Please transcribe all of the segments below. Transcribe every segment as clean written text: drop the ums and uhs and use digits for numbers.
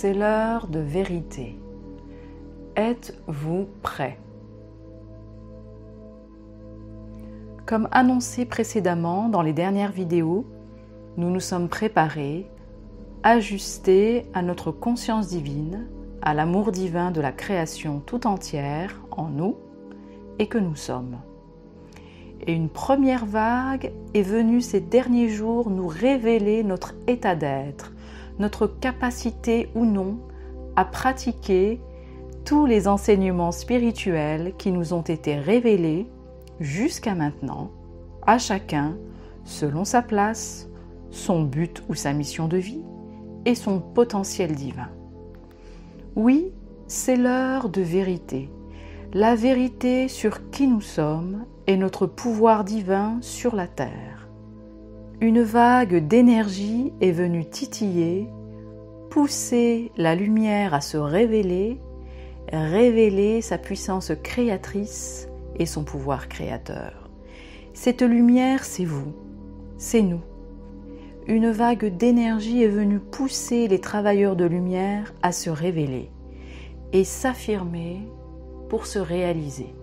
C'est l'heure de vérité. Êtes-vous prêt? Comme annoncé précédemment dans les dernières vidéos, nous nous sommes préparés, ajustés à notre conscience divine, à l'amour divin de la création tout entière en nous et que nous sommes. Et une première vague est venue ces derniers jours nous révéler notre état d'être, notre capacité ou non à pratiquer tous les enseignements spirituels qui nous ont été révélés jusqu'à maintenant, à chacun, selon sa place, son but ou sa mission de vie et son potentiel divin. Oui, c'est l'heure de vérité, la vérité sur qui nous sommes et notre pouvoir divin sur la terre. Une vague d'énergie est venue titiller, pousser la lumière à se révéler, révéler sa puissance créatrice et son pouvoir créateur. Cette lumière, c'est vous, c'est nous. Une vague d'énergie est venue pousser les travailleurs de lumière à se révéler et s'affirmer pour se réaliser,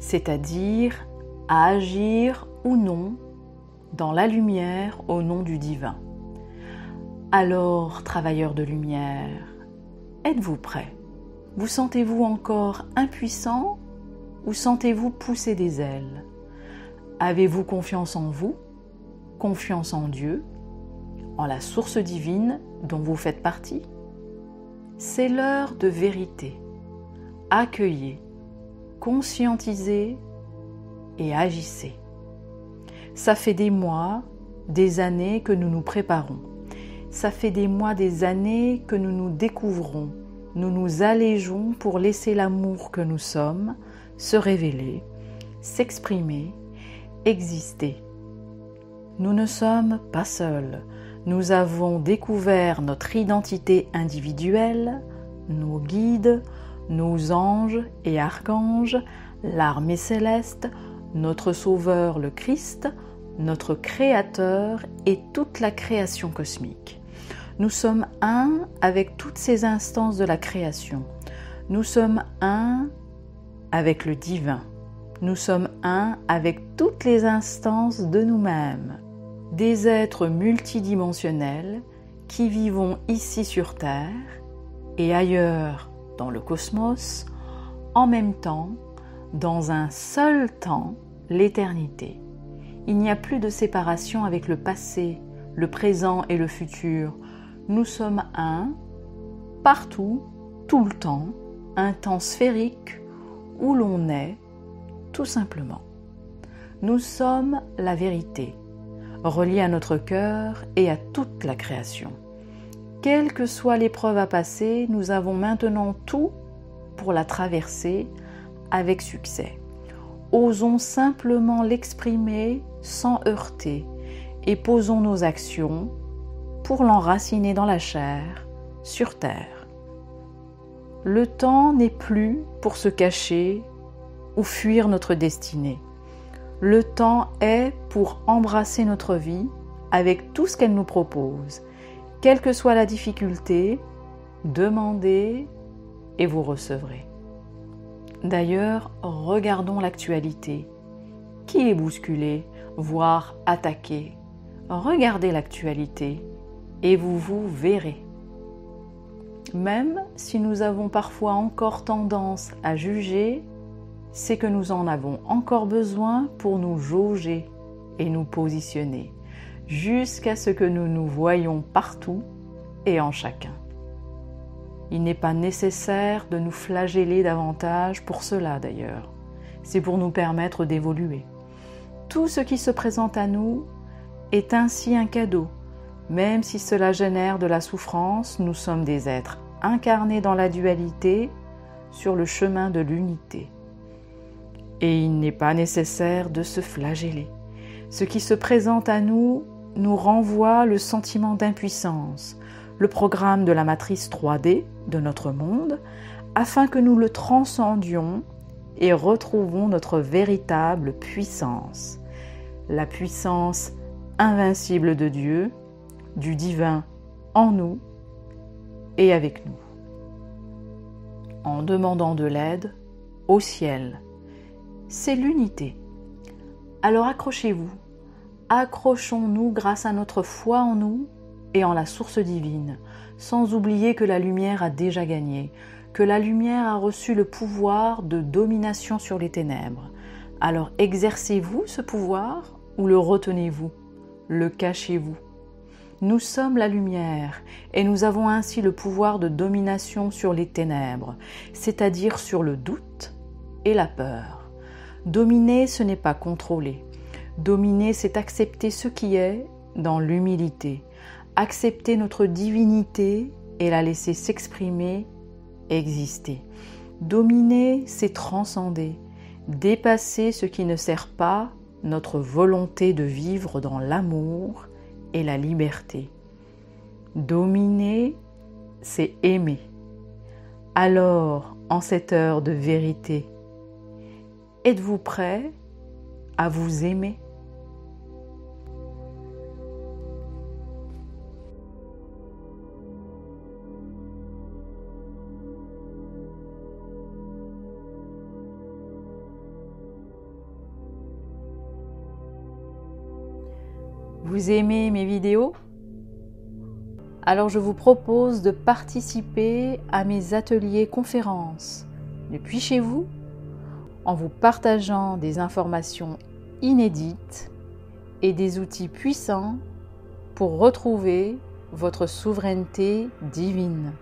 c'est-à-dire à agir ou non dans la lumière au nom du divin. Alors, travailleurs de lumière, êtes-vous prêts? Vous sentez-vous encore impuissant ou sentez-vous pousser des ailes? Avez-vous confiance en vous, confiance en Dieu, en la source divine dont vous faites partie? C'est l'heure de vérité. Accueillez, conscientisez et agissez. Ça fait des mois, des années que nous nous préparons. Ça fait des mois, des années que nous nous découvrons. Nous nous allégeons pour laisser l'amour que nous sommes se révéler, s'exprimer, exister. Nous ne sommes pas seuls. Nous avons découvert notre identité individuelle, nos guides, nos anges et archanges, l'armée céleste, notre Sauveur le Christ, notre Créateur et toute la création cosmique. Nous sommes un avec toutes ces instances de la création. Nous sommes un avec le divin. Nous sommes un avec toutes les instances de nous-mêmes. Des êtres multidimensionnels qui vivons ici sur Terre et ailleurs dans le cosmos, en même temps, dans un seul temps, l'éternité. Il n'y a plus de séparation avec le passé, le présent et le futur. Nous sommes un, partout, tout le temps, un temps sphérique où l'on est, tout simplement. Nous sommes la vérité, reliée à notre cœur et à toute la création. Quelle que soit l'épreuve à passer, nous avons maintenant tout pour la traverser avec succès. Osons simplement l'exprimer sans heurter et posons nos actions pour l'enraciner dans la chair, sur terre. Le temps n'est plus pour se cacher ou fuir notre destinée. Le temps est pour embrasser notre vie avec tout ce qu'elle nous propose. Quelle que soit la difficulté, demandez et vous recevrez. D'ailleurs, regardons l'actualité. Qui est bousculé, voire attaqué? Regardez l'actualité et vous vous verrez. Même si nous avons parfois encore tendance à juger, c'est que nous en avons encore besoin pour nous jauger et nous positionner, jusqu'à ce que nous nous voyions partout et en chacun. Il n'est pas nécessaire de nous flageller davantage pour cela d'ailleurs. C'est pour nous permettre d'évoluer. Tout ce qui se présente à nous est ainsi un cadeau. Même si cela génère de la souffrance, nous sommes des êtres incarnés dans la dualité sur le chemin de l'unité. Et il n'est pas nécessaire de se flageller. Ce qui se présente à nous nous renvoie le sentiment d'impuissance, le programme de la matrice 3D de notre monde, afin que nous le transcendions et retrouvons notre véritable puissance, la puissance invincible de Dieu, du divin en nous et avec nous, en demandant de l'aide au ciel. C'est l'unité. Alors accrochez-vous, accrochons-nous grâce à notre foi en nous et en la source divine, sans oublier que la lumière a déjà gagné, que la lumière a reçu le pouvoir de domination sur les ténèbres. Alors exercez-vous ce pouvoir ou le retenez-vous, le cachez-vous? Nous sommes la lumière et nous avons ainsi le pouvoir de domination sur les ténèbres, c'est-à-dire sur le doute et la peur. Dominer, ce n'est pas contrôler. Dominer, c'est accepter ce qui est dans l'humilité, accepter notre divinité et la laisser s'exprimer, exister. Dominer, c'est transcender, dépasser ce qui ne sert pas notre volonté de vivre dans l'amour et la liberté. Dominer, c'est aimer. Alors, en cette heure de vérité, êtes-vous prêt à vous aimer? Vous aimez mes vidéos? Alors je vous propose de participer à mes ateliers conférences depuis chez vous, en vous partageant des informations inédites et des outils puissants pour retrouver votre souveraineté divine.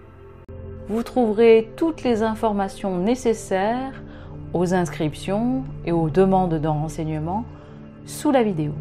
Vous trouverez toutes les informations nécessaires aux inscriptions et aux demandes de renseignements sous la vidéo.